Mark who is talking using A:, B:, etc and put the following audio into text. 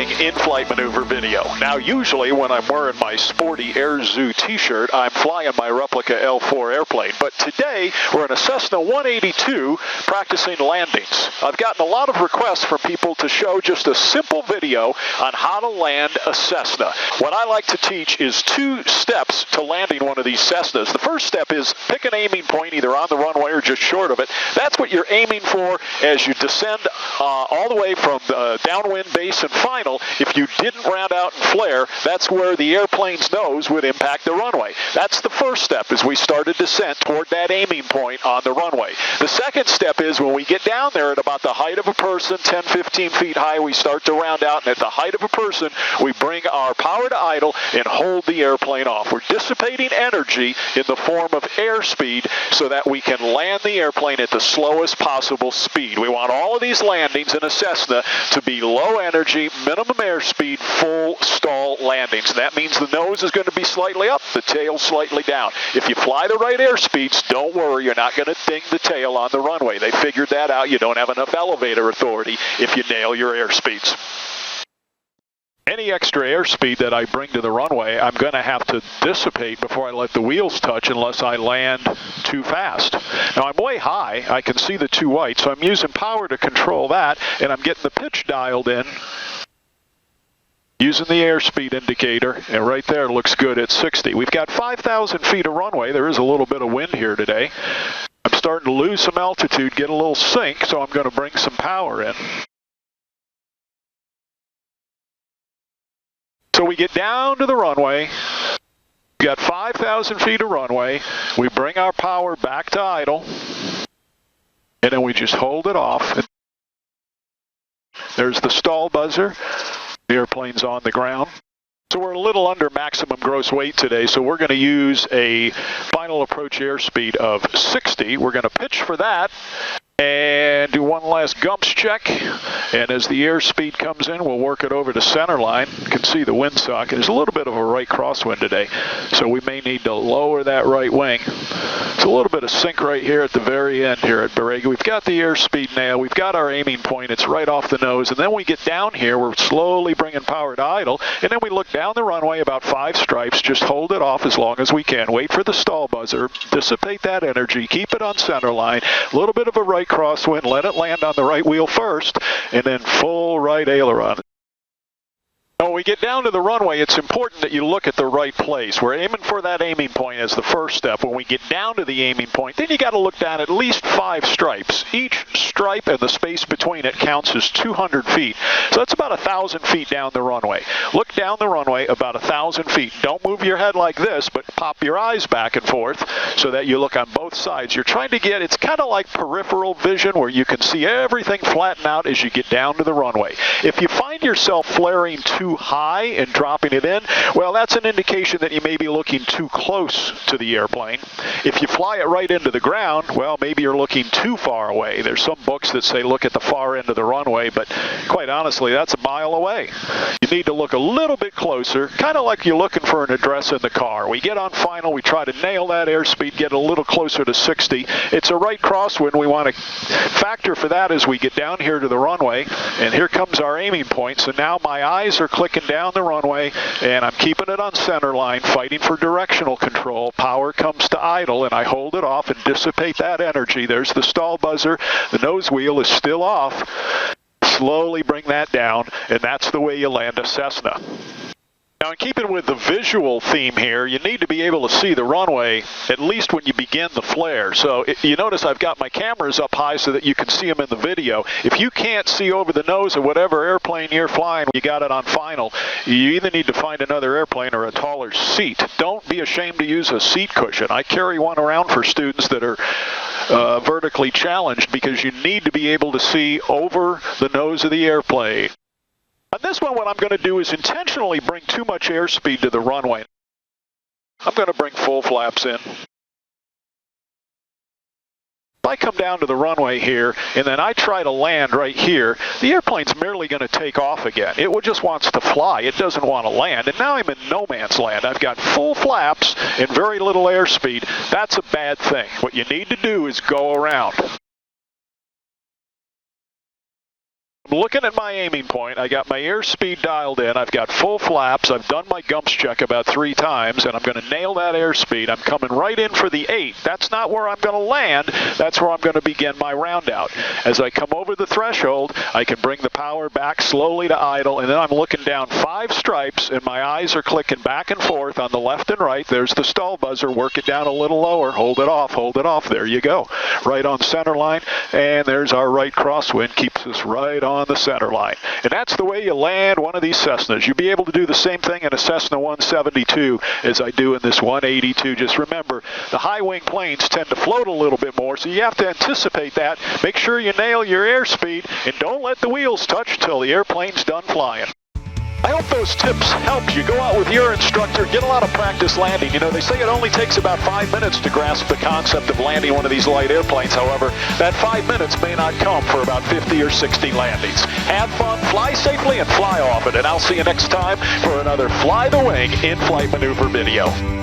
A: flying in-flight maneuver video. Now, usually when I'm wearing my sporty Air Zoo t-shirt, I'm flying my replica L4 airplane. But today, we're in a Cessna 182 practicing landings. I've gotten a lot of requests from people to show just a simple video on how to land a Cessna. What I like to teach is 2 steps to landing one of these Cessnas. The first step is pick an aiming point either on the runway or just short of it. That's what you're aiming for as you descend all the way from downwind, base, and final. If you didn't round out and flare, that's where the airplane's nose would impact the runway. That's the first step as we start a descent toward that aiming point on the runway. The second step is when we get down there at about the height of a person, 10, 15 feet high, we start to round out, and at the height of a person, we bring our power to idle and hold the airplane off. We're dissipating energy in the form of airspeed so that we can land the airplane at the slowest possible speed. We want all of these landings in a Cessna to be low energy, minimum airspeed, full stall landings. And that means the nose is going to be slightly up, the tail slightly down. If you fly the right airspeeds, don't worry, you're not going to ding the tail on the runway. They figured that out. You don't have enough elevator authority if you nail your airspeeds. Any extra airspeed that I bring to the runway, I'm going to have to dissipate before I let the wheels touch unless I land too fast. Now, I'm way high. I can see the 2 whites, so I'm using power to control that, and I'm getting the pitch dialed in using the airspeed indicator, and right there looks good at 60. We've got 5,000 feet of runway. There is a little bit of wind here today. I'm starting to lose some altitude, get a little sink, so I'm going to bring some power in. So we get down to the runway, we've got 5,000 feet of runway, we bring our power back to idle, and then we just hold it off. There's the stall buzzer, the airplane's on the ground. So we're a little under maximum gross weight today, so we're going to use a final approach airspeed of 60. We're going to pitch for that and do one last gumps check. And as the airspeed comes in, we'll work it over to centerline. You can see the wind socket. There's a little bit of a right crosswind today, so we may need to lower that right wing. It's a little bit of sink right here at the very end here at Borrego. We've got the airspeed nailed. We've got our aiming point. It's right off the nose. And then we get down here. We're slowly bringing power to idle. And then we look down the runway about 5 stripes. Just hold it off as long as we can. Wait for the stall buzzer. Dissipate that energy. Keep it on centerline. A little bit of a right crosswind. Let it land on the right wheel first. And then full right aileron. When we get down to the runway, it's important that you look at the right place. We're aiming for that aiming point as the first step. When we get down to the aiming point, then you got to look down at least 5 stripes. Each stripe and the space between it counts as 200 feet. So that's about 1,000 feet down the runway. Look down the runway about 1,000 feet. Don't move your head like this, but pop your eyes back and forth so that you look on both sides. You're trying to get, it's kind of like peripheral vision where you can see everything flatten out as you get down to the runway. If you find yourself flaring too high and dropping it in, well, that's an indication that you may be looking too close to the airplane. If you fly it right into the ground, well, maybe you're looking too far away. There's some books that say look at the far end of the runway, but quite honestly, that's a mile away. You need to look a little bit closer, kind of like you're looking for an address in the car. We get on final, we try to nail that airspeed, get a little closer to 60. It's a right crosswind. We want to factor for that as we get down here to the runway, and here comes our aiming point. So now my eyes are clicking down the runway, and I'm keeping it on center line, fighting for directional control. Power comes to idle, and I hold it off and dissipate that energy. There's the stall buzzer. The nose wheel is still off. Slowly bring that down, and that's the way you land a Cessna. Now, in keeping with the visual theme here, you need to be able to see the runway at least when you begin the flare. So you notice I've got my cameras up high so that you can see them in the video. If you can't see over the nose of whatever airplane you're flying, you got it on final, you either need to find another airplane or a taller seat. Don't be ashamed to use a seat cushion. I carry one around for students that are vertically challenged because you need to be able to see over the nose of the airplane. On this one, what I'm going to do is intentionally bring too much airspeed to the runway. I'm going to bring full flaps in. If I come down to the runway here, and then I try to land right here, the airplane's merely going to take off again. It just wants to fly. It doesn't want to land. And now I'm in no man's land. I've got full flaps and very little airspeed. That's a bad thing. What you need to do is go around. I'm looking at my aiming point. I got my airspeed dialed in. I've got full flaps. I've done my gumps check about 3 times, and I'm going to nail that airspeed. I'm coming right in for the 8. That's not where I'm going to land. That's where I'm going to begin my roundout. As I come over the threshold, I can bring the power back slowly to idle, and then I'm looking down 5 stripes, and my eyes are clicking back and forth on the left and right. There's the stall buzzer. Work it down a little lower. Hold it off. Hold it off. There you go. Right on center line, and there's our right crosswind. Keeps us right on the center line. And that's the way you land one of these Cessnas. You'll be able to do the same thing in a Cessna 172 as I do in this 182. Just remember, the high-wing planes tend to float a little bit more, so you have to anticipate that. Make sure you nail your airspeed, and don't let the wheels touch till the airplane's done flying. I hope those tips help you. Go out with your instructor, get a lot of practice landing. You know, they say it only takes about 5 minutes to grasp the concept of landing one of these light airplanes. However, that 5 minutes may not come for about 50 or 60 landings. Have fun, fly safely, and fly often. And I'll see you next time for another Fly the Wing in-flight maneuver video.